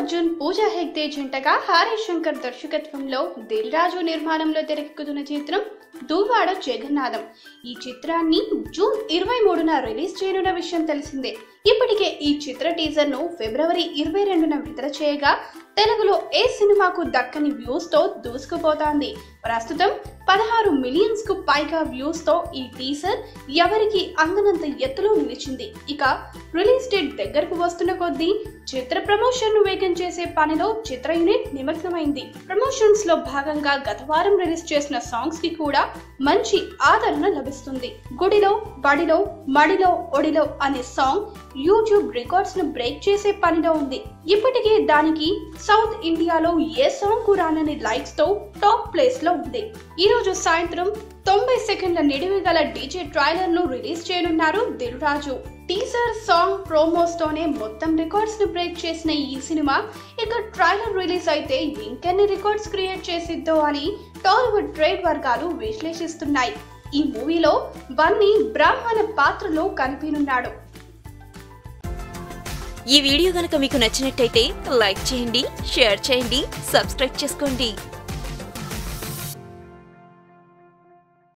అర్జున్, పూజా హెగ్డే జంటగా హారీష్ శంకర్ దర్శకత్వంలో దిల్ రాజు నిర్మాణంలో తెరకెక్కుతున్న చిత్రం దువ్వాడ జగన్నాథం. ఈ చిత్రాన్ని జూన్ 23న రిలీజ్ చేయనున్న విషయం తెలిసిందే. ఇప్పటికే ఈ చిత్ర టీజర్ ను ఫిబ్రవరి 22న విడుదల చేయగా తెలుగులో ఏ సినిమాకు దక్కని వ్యూస్ తో దూసుకుపోతోంది. ప్రస్తుతం 16 మిలియన్స్ కు పైగా వ్యూస్ తో ఈ టీజర్ ఎవరికి అందనంత ఎత్తులో నిలిచింది. ఇక రిలీజ్ డేట్ దగ్గరకు వస్తున్న కొద్దీ చిత్ర ప్రమోషన్ ను వేగం చేసే పనిలో చిత్ర యూనిట్ నిమగ్నమైంది. ప్రమోషన్స్ లో భాగంగా గత వారం రిలీజ్ చేసిన సాంగ్స్ కి కూడా మంచి ఆదరణ లభిస్తుంది. గుడిలో, బడిలో, మడిలో, ఒడిలో అనే సాంగ్ యూట్యూబ్ రికార్డ్స్ ను బ్రేక్ చేసే పనిలో ఉంది. ఇప్పటికే దానికి సౌత్ ఇండియాలో ఏ సాంగ్ కు రానని లైక్స్ తో టాప్ ప్లేస్ లో ఉంది. ఈ రోజు సాయంత్రం 90 సెకండ్ల నిడివి గల డీజే ట్రైలర్ ను రిలీజ్ చేయనున్నారు Dil Raju. Teaser, song, promos తోనే మొత్తం రికార్డ్స్ ను బ్రేక్ చేసిన ఈ సినిమా ఇక ట్రైలర్ రిలీజ్ అయితే ఇంకెన్ని రికార్డ్స్ క్రియేట్ చేసిద్దో అని టాలీవుడ్ ట్రేడ్ వర్గాలు విశ్లేషిస్తున్నాయి. ఈ మూవీలో బన్నీ బ్రాహ్మణ పాత్రలో కనిపించనున్నాడు. ఈ వీడియో గనుక మీకు నచ్చినట్టయితే లైక్ చేయండి, షేర్ చేయండి, సబ్స్క్రైబ్ చేసుకోండి.